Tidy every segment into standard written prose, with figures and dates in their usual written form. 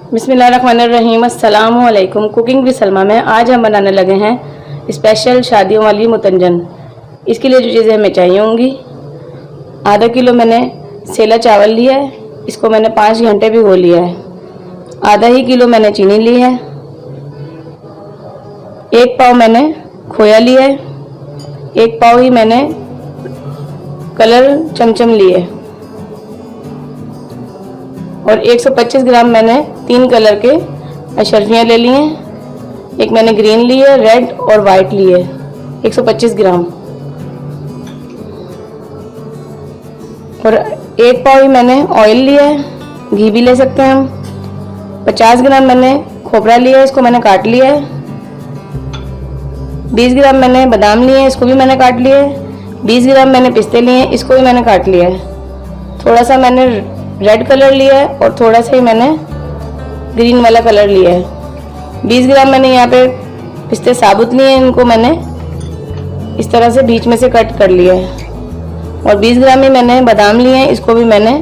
बिस्मिल्लाहिर्रहमानिर्रहीम, अस्सलामु अलैकुम। कुकिंग विद सलमा में आज हम बनाने लगे हैं स्पेशल शादियों वाली मुतंजन। इसके लिए जो चीज़ें हमें चाहिए होंगी, आधा किलो मैंने सेला चावल लिया है, इसको मैंने 5 घंटे भिगो लिया है। आधा ही किलो मैंने चीनी ली है। 1 पाव मैंने खोया लिया है। 1 पाव ही मैंने कलर चमचम लिए और 125 ग्राम मैंने 3 कलर के अशरफियाँ ले लिए हैं। एक मैंने ग्रीन ली है, रेड और वाइट ली है, 125 ग्राम। और 1 पाव ही मैंने ऑयल लिया है, घी भी ले सकते हैं हम। 50 ग्राम मैंने खोपरा लिया है, इसको मैंने काट लिया है। 20 ग्राम मैंने बादाम लिए हैं, इसको भी मैंने काट लिया है। 20 ग्राम मैंने पिस्ते लिए हैं, इसको भी मैंने काट लिया है। थोड़ा सा मैंने रेड कलर लिया है और थोड़ा सा ही मैंने ग्रीन वाला कलर लिया है। 20 ग्राम मैंने यहाँ पे पिस्ते साबुत लिए हैं, इनको मैंने इस तरह से बीच में से कट कर लिया है। और 20 ग्राम ही मैंने बादाम लिए हैं, इसको भी मैंने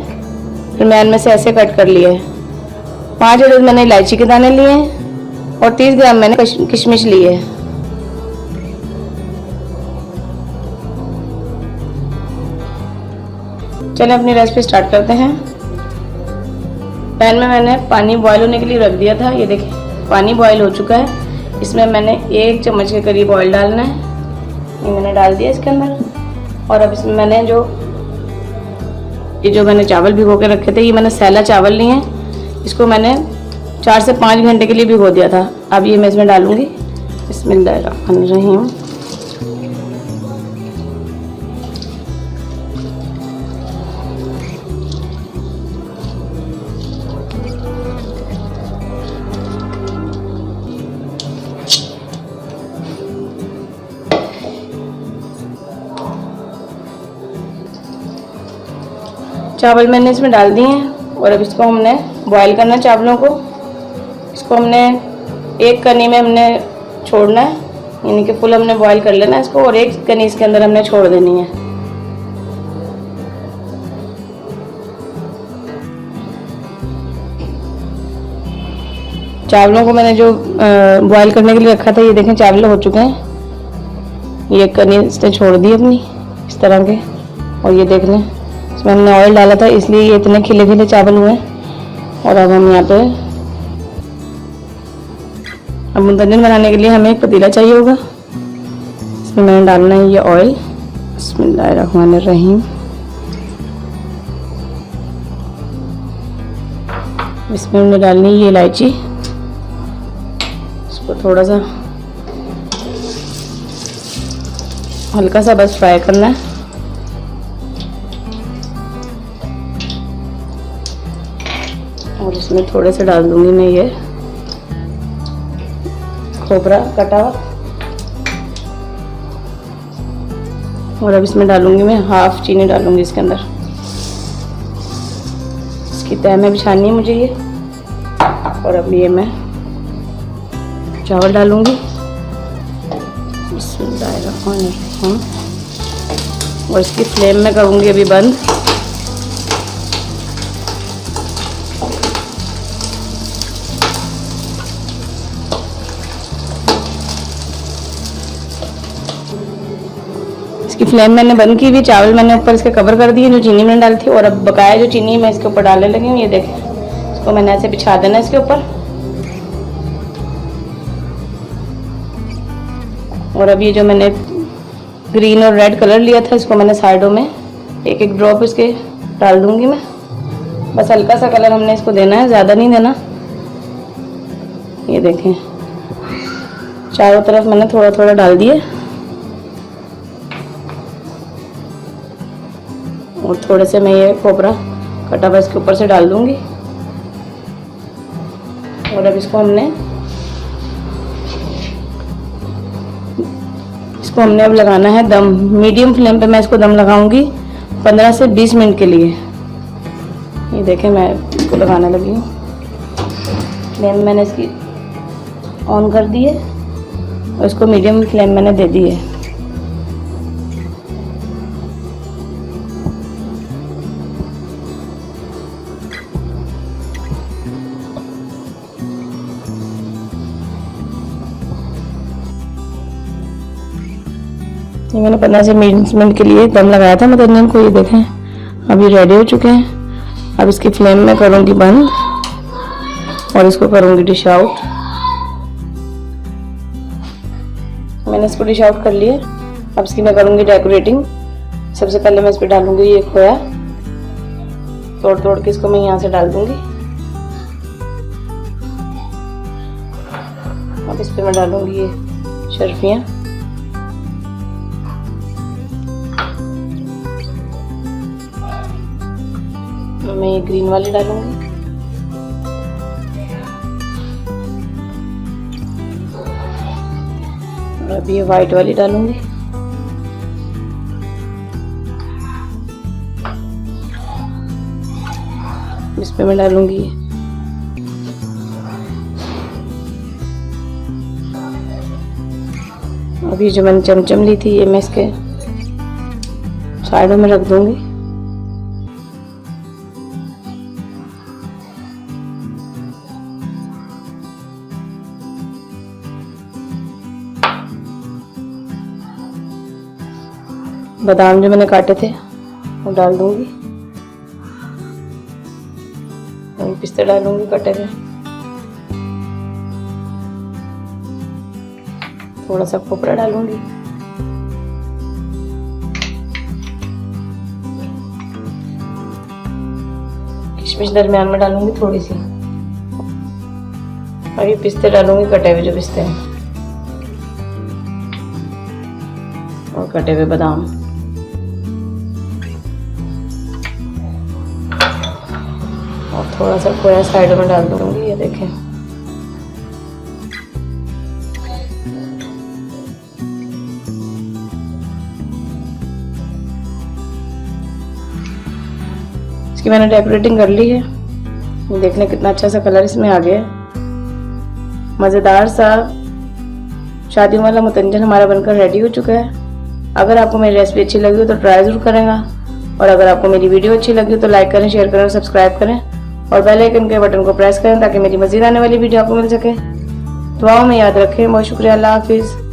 दरम्यान में से ऐसे कट कर लिया है। 5 अदद मैंने इलायची के दाने लिए हैं और 30 ग्राम मैंने किशमिश लिए है। चलें अपनी रेसिपी स्टार्ट करते हैं। पैन में मैंने पानी बॉयल होने के लिए रख दिया था। ये देखिए पानी बॉयल हो चुका है। इसमें मैंने 1 चम्मच के करीब ऑयल डालना है। ये मैंने डाल दिया इसके अंदर। और अब इसमें मैंने जो मैंने चावल भिगो के रखे थे, ये मैंने सैला चावल लिए हैं। इसको मैंने 4 से 5 घंटे के लिए भिगो दिया था। अब ये मैं इसमें डालूँगी। बिस्मिल्लाहिर्रहमानिर्रहीम। चावल मैंने इसमें डाल दिए हैं और अब इसको हमने बॉईल करना है चावलों को। इसको हमने 1 कनी में हमने छोड़ना है, यानी कि फुल हमने बॉईल कर लेना है इसको, और 1 कनी इसके अंदर हमने छोड़ देनी है। चावलों को मैंने जो बॉईल करने के लिए रखा था, ये देखें चावल हो चुके हैं। ये 1 कनी इसने छोड़ दी अपनी इस तरह के। और ये देख लें इसमें हमने ऑयल डाला था, इसलिए ये इतने खिले खिले चावल हुए हैं। और अब हम यहाँ पे अब मुतंजन बनाने के लिए हमें एक पतीला चाहिए होगा। इसमें मैंने डालना है ये ऑयल। बिस्मिल्लाहिर्रहमानिर्रहीम। इसमें हमने डालनी है ये इलायची। इसको थोड़ा सा हल्का सा बस फ्राई करना है। और इसमें थोड़े से डाल दूंगी मैं ये खोपरा कटा हुआ। और अब इसमें डालूंगी मैं हाफ चीनी डालूंगी इसके अंदर। इसकी तह में बिछानी है मुझे ये। और अब ये मैं चावल डालूंगी। बिस्मिल्लाहिर्रहमानिर्रहीम। और इसकी फ्लेम में करूंगी अभी बंद। इसकी फ्लेम मैंने बंद की हुई। चावल मैंने ऊपर इसके कवर कर दिए जो चीनी मैंने डाली थी। और अब बकाया जो चीनी मैं इसके ऊपर डालने लगी हूँ। ये देखें, इसको मैंने ऐसे बिछा देना इसके ऊपर। और अब ये जो मैंने ग्रीन और रेड कलर लिया था, इसको मैंने साइडों में 1-1 ड्रॉप इसके डाल दूंगी मैं। बस हल्का सा कलर हमने इसको देना है, ज़्यादा नहीं देना। ये देखें चारों तरफ मैंने थोड़ा थोड़ा डाल दिए। और थोड़े से मैं ये खोपरा कटा हुआ इसके ऊपर से डाल दूंगी। और अब इसको हमने अब लगाना है दम। मीडियम फ्लेम पे मैं इसको दम लगाऊंगी 15 से 20 मिनट के लिए। ये देखें मैं इसको लगाने लगी हूँ। फ्लेम मैंने इसकी ऑन कर दी है और इसको मीडियम फ्लेम मैंने दे दी है। ये मैंने 15 से 20 मिनट के लिए दम लगाया था मतंजन को। ये देखें अभी रेडी हो चुके हैं। अब इसकी फ्लेम में करूँगी बंद और इसको करूँगी डिश आउट। मैंने इसको डिश आउट कर लिया। अब इसकी मैं करूँगी डेकोरेटिंग। सबसे पहले मैं इस पर डालूँगी ये खोया, तोड़ तोड़ के इसको मैं यहाँ से डाल दूँगी। अब इस पर मैं डालूँगी ये शर्फियाँ। मैं ये ग्रीन वाली डालूँगी। और अभी ये वाइट वाली डालूँगी। इस पे मैं डालूँगी अभी जो मैंने चमचम ली थी, ये मैं इसके साइडों में रख दूँगी। बादाम जो मैंने काटे थे वो डाल दूंगी। पिस्ते डालूंगी कटे हुए। थोड़ा सा खोपरा डालूंगी। किशमिश दरमियान में डालूंगी थोड़ी सी। अभी पिस्ते डालूंगी, कटे हुए जो पिस्ते हैं, और कटे हुए बादाम। और थोड़ा सा खोया साइड में डाल दूंगी। ये देखें इसकी मैंने डेकोरेटिंग कर ली है। ये देखने कितना अच्छा सा कलर इसमें आ गया है। मज़ेदार सा शादियों वाला मतंजन हमारा बनकर रेडी हो चुका है। अगर आपको मेरी रेसिपी अच्छी लगी हो तो ट्राई ज़रूर करेगा, और अगर आपको मेरी वीडियो अच्छी लगी हो तो लाइक करें, शेयर करें और सब्सक्राइब करें, और बेल आइकन के बटन को प्रेस करें ताकि मेरी मज़ीद आने वाली वीडियो आपको मिल सके। दुआओं में याद रखें। बहुत शुक्रिया। अल्लाह हाफिज़।